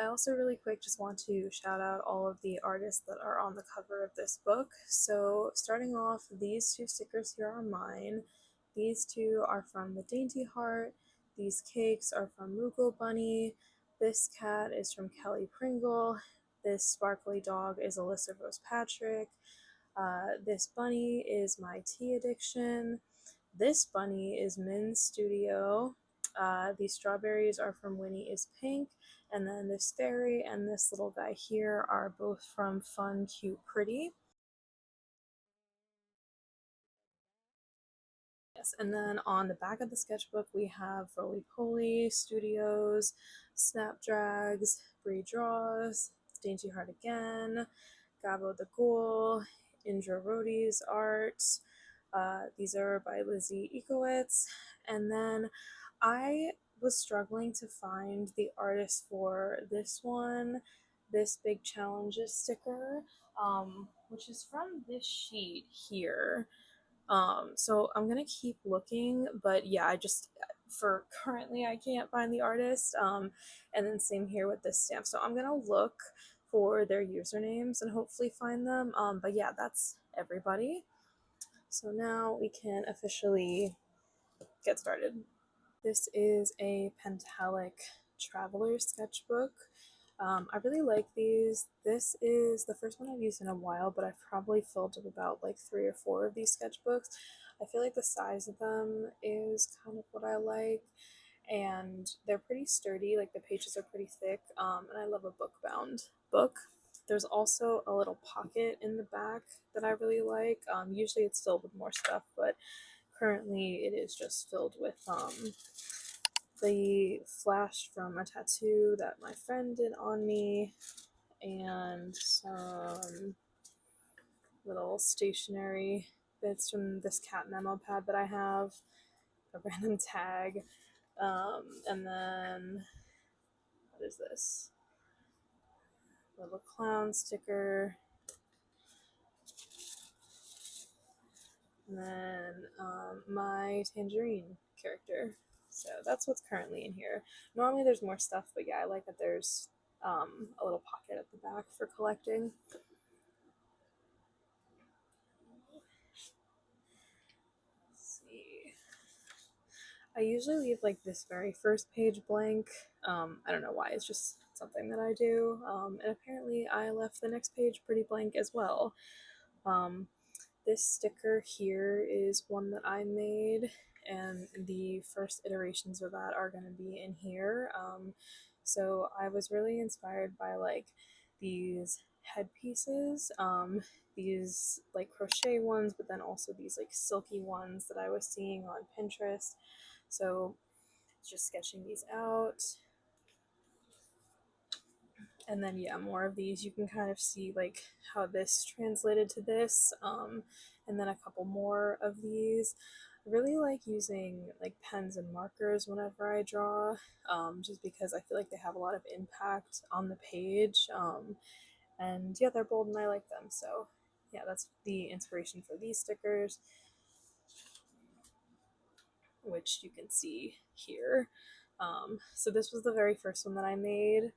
I also really quick just want to shout out all of the artists that are on the cover of this book. So starting off, these two stickers here are mine. These two are from the Dainty Heart. These cakes are from Moogle Bunny. This cat is from Kelly Pringle. This sparkly dog is Alyssa Rose Patrick. This bunny is my tea addiction. This bunny is Min's Studio. These strawberries are from Winnie is Pink. And then this fairy and this little guy here are both from Fun, Cute, Pretty. Yes, and then on the back of the sketchbook, we have Roly Poly Studios, Snapdrags, Bree Draws, Dainty Heart Again, Gabo the Ghoul, Indra Rodi's art. These are by Lizzie Ekowitz. And then I was struggling to find the artist for this one, this Big Challenges sticker, which is from this sheet here. So I'm gonna keep looking, but yeah, I just for currently I can't find the artist. And then same here with this stamp. So I'm gonna look for their usernames and hopefully find them. But yeah, that's everybody. So now we can officially get started. This is a Pentalic Traveler sketchbook. I really like these. This is the first one I've used in a while, but I've probably filled up about like 3 or 4 of these sketchbooks. I feel like the size of them is kind of what I like, and they're pretty sturdy, like the pages are pretty thick, and I love a book bound book. There's also a little pocket in the back that I really like. Usually it's filled with more stuff, but currently it is just filled with the flash from a tattoo that my friend did on me, and some little stationery bits from this cat memo pad that I have, a random tag, and then what is this? A little clown sticker, and then my tangerine character. So that's what's currently in here. Normally there's more stuff, but yeah, I like that there's a little pocket at the back for collecting. Let's see. I usually leave like this very first page blank. I don't know why, it's just something that I do. And apparently I left the next page pretty blank as well. This sticker here is one that I made, and the first iterations of that are going to be in here. So I was really inspired by like these headpieces, these like crochet ones, but then also these like silky ones that I was seeing on Pinterest. So just sketching these out. And then yeah, more of these. You can kind of see like how this translated to this, and then a couple more of these. I really like using like pens and markers whenever I draw, just because I feel like they have a lot of impact on the page, and yeah, they're bold and I like them. So yeah, that's the inspiration for these stickers, which you can see here. So this was the very first one that I made,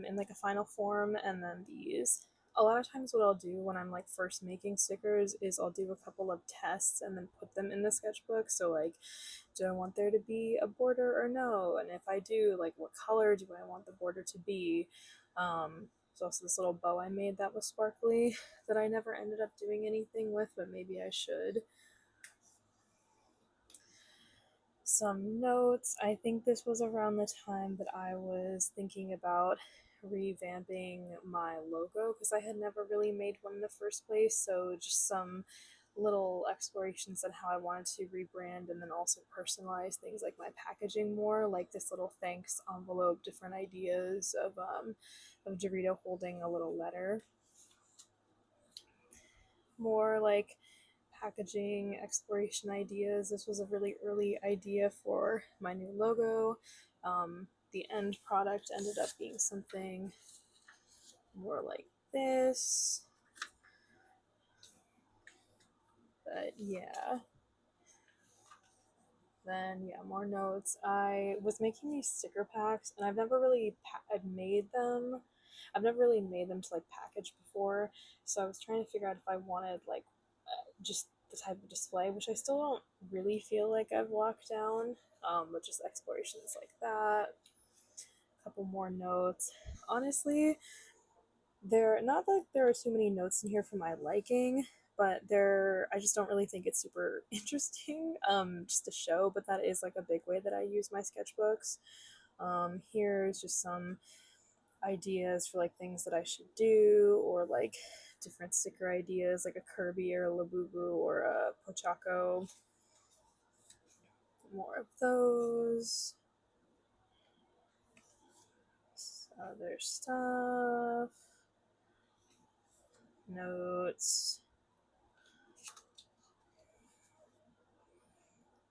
in like a final form, and then these. A lot of times what I'll do when I'm like first making stickers is I'll do a couple of tests and then put them in the sketchbook. So like, do I want there to be a border or no? And if I do, like what color do I want the border to be? There's also this little bow I made that was sparkly that I never ended up doing anything with, but maybe I should. Some notes. I think this was around the time that I was thinking about revamping my logo because I had never really made one in the first place. So just some little explorations on how I wanted to rebrand and then also personalize things like my packaging more, like this little thanks envelope, different ideas of Dorito holding a little letter. More like packaging exploration ideas. This was a really early idea for my new logo. The end product ended up being something more like this. But yeah. Then yeah, more notes. I was making these sticker packs, and I've never really I've made them. I've never really made them to like package before, so I was trying to figure out if I wanted like just the type of display, which I still don't really feel like I've locked down. But just explorations like that. A couple more notes. Honestly, there not that there are too many notes in here for my liking, but there I just don't really think it's super interesting just to show, but that is like a big way that I use my sketchbooks. Here's just some ideas for like things that I should do, or like different sticker ideas like a Kirby or a Labubu or a Pochaco. More of those. Other stuff. Notes.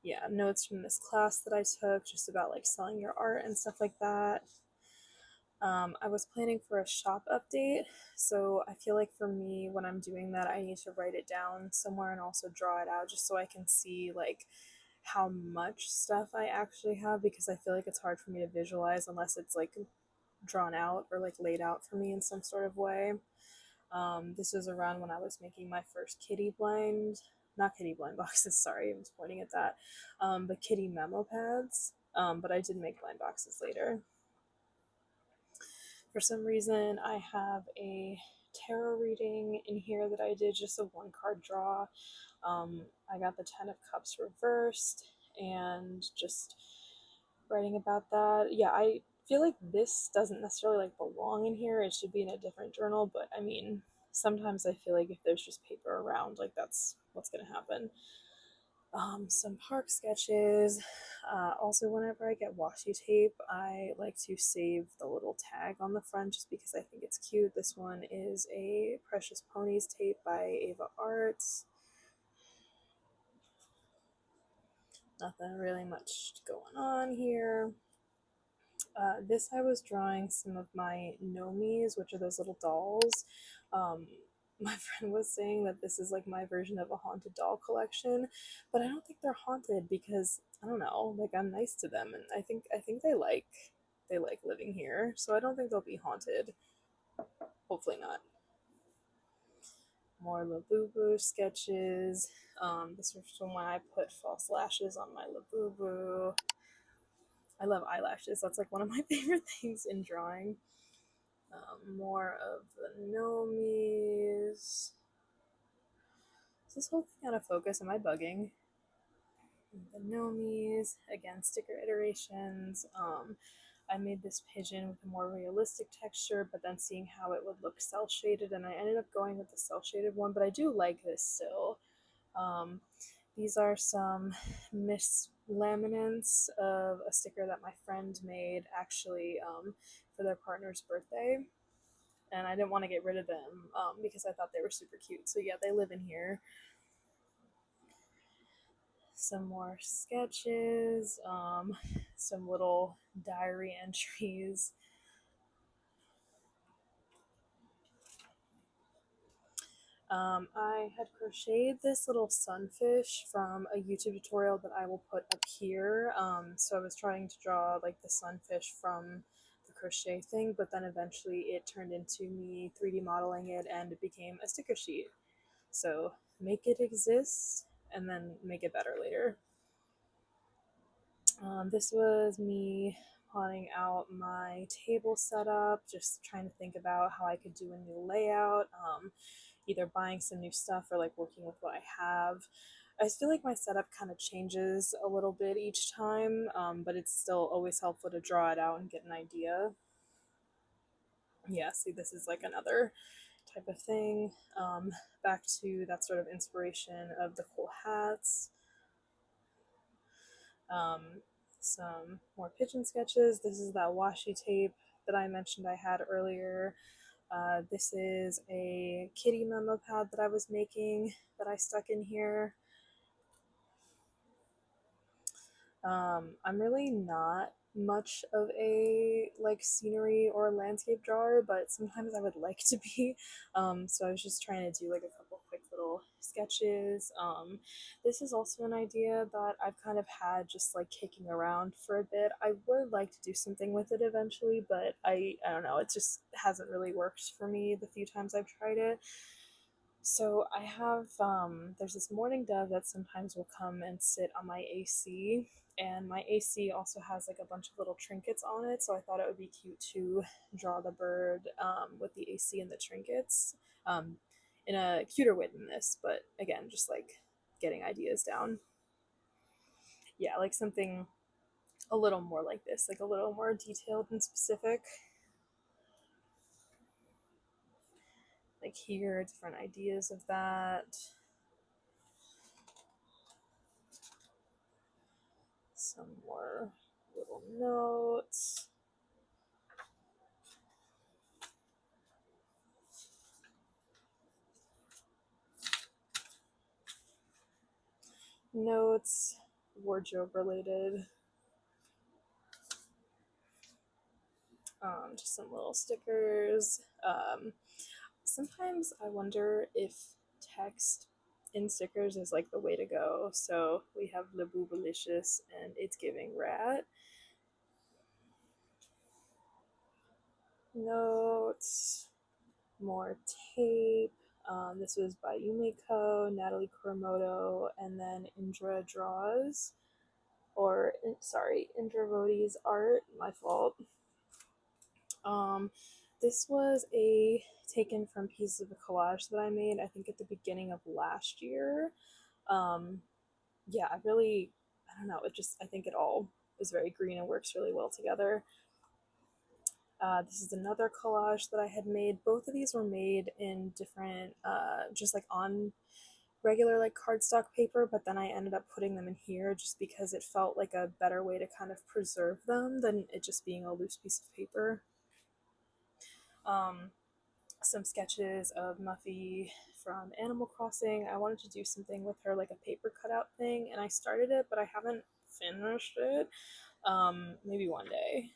Yeah, notes from this class that I took just about like selling your art and stuff like that. I was planning for a shop update, so I feel like for me, when I'm doing that, I need to write it down somewhere and also draw it out just so I can see like how much stuff I actually have, because I feel like it's hard for me to visualize unless it's like drawn out or like laid out for me in some sort of way. This was around when I was making my first kitty blind, not kitty blind boxes, sorry, I was pointing at that, but kitty memo pads. But I did make blind boxes later. For some reason, I have a tarot reading in here that I did, just a one card draw. I got the Ten of Cups reversed and just writing about that. Yeah, I feel like this doesn't necessarily like belong in here. It should be in a different journal, but I mean, sometimes I feel like if there's just paper around, like that's what's gonna happen. Some park sketches. Also, whenever I get washi tape, I like to save the little tag on the front just because I think it's cute. This one is a Precious Ponies tape by Ava Arts. Nothing really much going on here. This I was drawing some of my nomies, which are those little dolls. Um, my friend was saying that this is like my version of a haunted doll collection, but I don't think they're haunted because I don't know, like I'm nice to them, and I think they like living here, so I don't think they'll be haunted. Hopefully not. More Labubu sketches. This was from when I put false lashes on my Labubu. I love eyelashes. That's like one of my favorite things in drawing. More of the nomies. Is this whole thing out of focus? Am I bugging? The nomies. Again, sticker iterations. I made this pigeon with a more realistic texture, but then seeing how it would look cel shaded, and I ended up going with the cel shaded one, but I do like this still. Um, these are some mislaminates of a sticker that my friend made actually for their partner's birthday, and I didn't want to get rid of them because I thought they were super cute. So yeah, they live in here. Some more sketches, some little diary entries. I had crocheted this little sunfish from a YouTube tutorial that I will put up here. So I was trying to draw like the sunfish from the crochet thing, but then eventually it turned into me 3D modeling it and it became a sticker sheet. So make it exist and then make it better later. This was me plotting out my table setup, just trying to think about how I could do a new layout, either buying some new stuff or like working with what I have. I feel like my setup kind of changes a little bit each time, but it's still always helpful to draw it out and get an idea. Yeah, see, this is like another type of thing. Back to that sort of inspiration of the cool hats. Um, some more pigeon sketches. This is that washi tape that I mentioned I had earlier. This is a kitty memo pad that I was making that I stuck in here. I'm really not much of a like scenery or landscape drawer, but sometimes I would like to be. So I was just trying to do like a couple quick little little sketches. This is also an idea that I've kind of had just like kicking around for a bit. I would like to do something with it eventually, but I don't know, it just hasn't really worked for me the few times I've tried it. So I have there's this mourning dove that sometimes will come and sit on my AC, and my AC also has like a bunch of little trinkets on it. So I thought it would be cute to draw the bird with the AC and the trinkets um, in a cuter way than this. But again, just like getting ideas down. Yeah, like something a little more like this, like a little more detailed and specific. Like here, different ideas of that. Some more little notes. Notes, wardrobe related. Just some little stickers. Sometimes I wonder if text in stickers is like the way to go. So we have Le Boobalicious and It's Giving Rat. Notes, more tape. This was by Yumiko, Natalie Kuramoto, and then Indra Draws. Or, sorry, Indra Rodi's art. My fault. Um, this was a taken from pieces of a collage that I made, I think at the beginning of last year. Um, yeah, I don't know, I think it all is very green and works really well together. This is another collage that I had made. Both of these were made in different, just like on regular like cardstock paper, but then I ended up putting them in here just because it felt like a better way to kind of preserve them than it just being a loose piece of paper. Um, some sketches of Muffy from Animal Crossing. I wanted to do something with her, like a paper cutout thing, and I started it, but I haven't finished it. Maybe one day.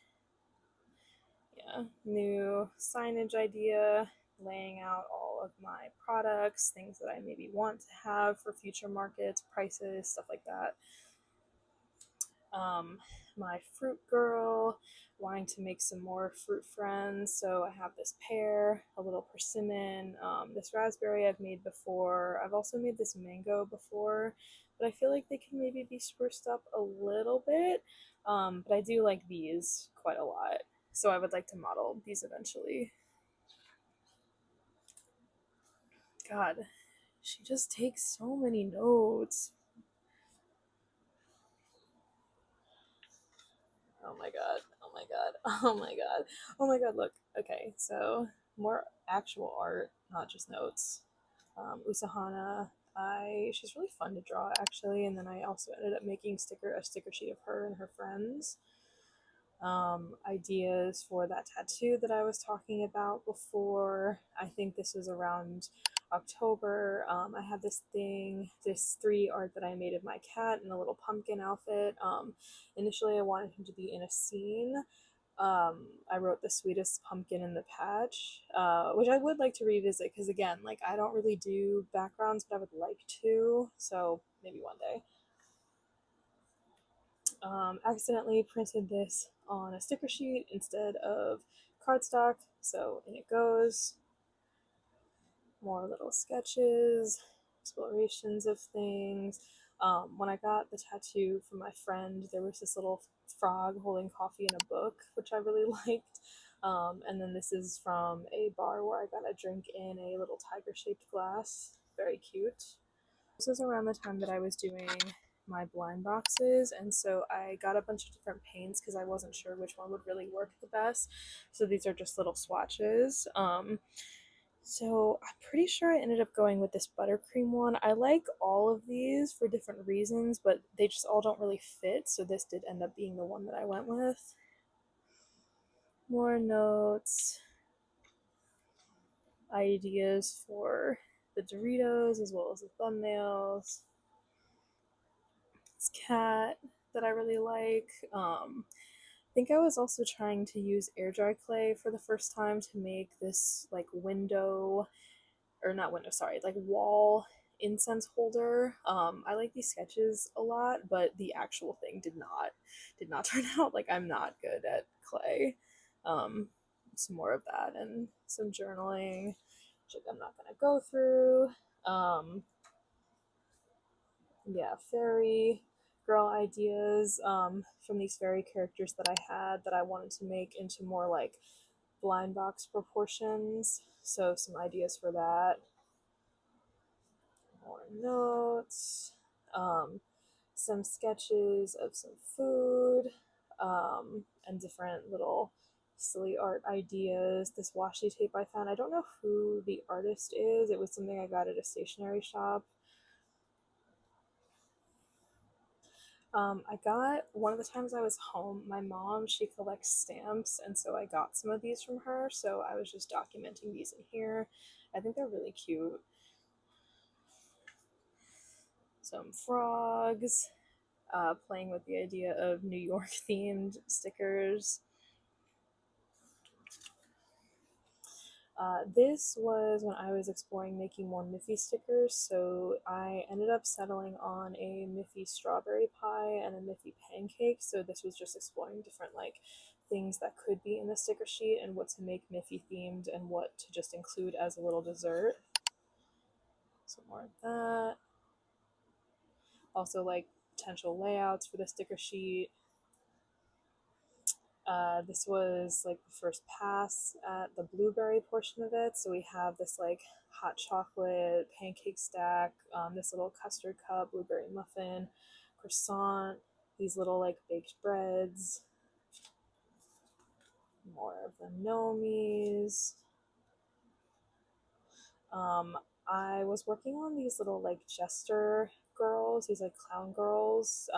Yeah, new signage idea, laying out all of my products, things that I maybe want to have for future markets, prices, stuff like that. um, my fruit girl, wanting to make some more fruit friends. So I have this pear, a little persimmon, this raspberry I've made before. I've also made this mango before, but I feel like they can maybe be spruced up a little bit. But I do like these quite a lot. So I would like to model these eventually. God, she just takes so many notes. Oh my god. Oh my god. Oh my god. Oh my god. Look. Okay, so more actual art, not just notes. Usahana. She's really fun to draw actually, and then I also ended up making a sticker sheet of her and her friends. Ideas for that tattoo that I was talking about before. I think this was around October. I had this 3D art that I made of my cat in a little pumpkin outfit. Initially, I wanted him to be in a scene. I wrote The Sweetest Pumpkin in the Patch, which I would like to revisit because, again, like I don't really do backgrounds, but I would like to. So maybe one day. Accidentally printed this on a sticker sheet instead of cardstock, so in it goes. More little sketches, explorations of things. When I got the tattoo from my friend, there was this little frog holding coffee in a book, which I really liked. And then this is from a bar where I got a drink in a little tiger-shaped glass. Very cute. This was around the time that I was doing my blind boxes, and so I got a bunch of different paints because I wasn't sure which one would really work the best. So these are just little swatches. So I'm pretty sure I ended up going with this buttercream one. I like all of these for different reasons, but they just all don't really fit, so this did end up being the one that I went with. More notes, ideas for the Doritos as well as the thumbnails. This cat that I really like. I think I was also trying to use air dry clay for the first time to make this like window or not window, sorry, like wall incense holder. I like these sketches a lot, but the actual thing did not turn out. Like I'm not good at clay. Um, some more of that and some journaling, which I'm not gonna go through. Um, yeah, fairy girl ideas from these fairy characters that I had that I wanted to make into more like blind box proportions. So some ideas for that. More notes. Um, some sketches of some food, and different little silly art ideas. This washi tape I found, I don't know who the artist is. It was something I got at a stationery shop. I got one of the times I was home, my mom, she collects stamps, and so I got some of these from her. So I was just documenting these in here. I think they're really cute. Some frogs, playing with the idea of New York themed stickers. This was when I was exploring making more Miffy stickers, so I ended up settling on a Miffy strawberry pie and a Miffy pancake. So this was just exploring different like things that could be in the sticker sheet and what to make Miffy themed and what to just include as a little dessert. Some more of that. Also like potential layouts for the sticker sheet. This was like the first pass at the blueberry portion of it. So we have this like hot chocolate pancake stack, this little custard cup, blueberry muffin, croissant, these little like baked breads, more of the nomies. Um, I was working on these little like jester girls, these like clown girls.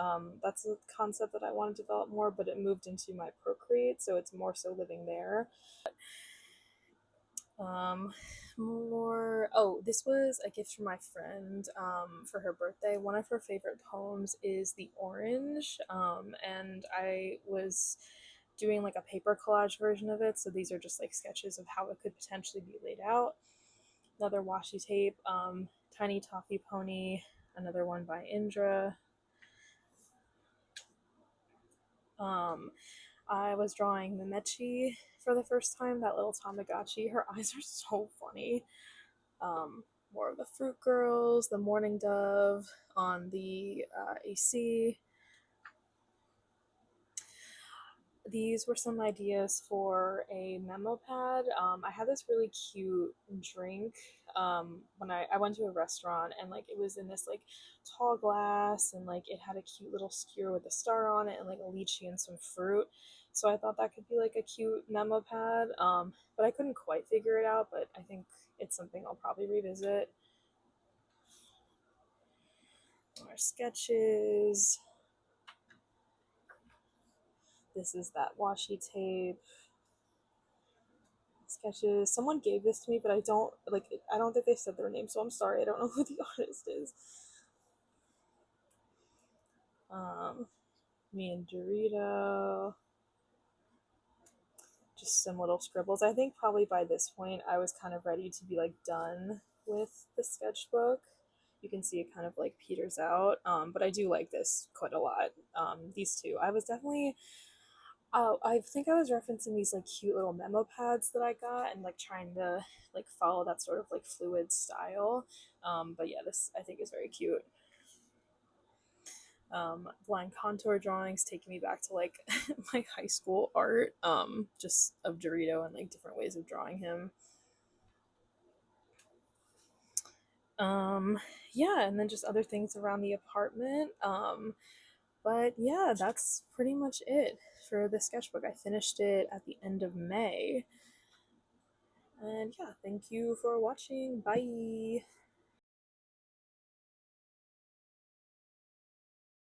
That's a concept that I want to develop more, but it moved into my Procreate, so it's more so living there. Um, more. Oh, this was a gift from my friend for her birthday. One of her favorite poems is The Orange, and I was doing like a paper collage version of it. So these are just like sketches of how it could potentially be laid out. Another washi tape, Tiny Toffee Pony, another one by Indra. Um, I was drawing Mimechi for the first time, that little Tamagotchi. Her eyes are so funny. More of the Fruit Girls, the Morning Dove on the AC. These were some ideas for a memo pad. I had this really cute drink when I went to a restaurant, and like it was in this like tall glass, and like it had a cute little skewer with a star on it and like a lychee and some fruit. So I thought that could be like a cute memo pad, but I couldn't quite figure it out. But I think it's something I'll probably revisit. More sketches. This is that washi tape. Sketches. Someone gave this to me, but I don't think they said their name, so I'm sorry. I don't know who the artist is. Um, Me and Dorito. Just some little scribbles. I think probably by this point I was kind of ready to be like done with the sketchbook. You can see it kind of like peters out, but I do like this quite a lot. These two, I was definitely I think I was referencing these like cute little memo pads that I got and like trying to like follow that sort of like fluid style. But yeah, this I think is very cute. Blind contour drawings taking me back to like my high school art, just of Dorito and like different ways of drawing him. Um, yeah, and then just other things around the apartment. But yeah, that's pretty much it for the sketchbook. I finished it at the end of May. And yeah, thank you for watching. Bye.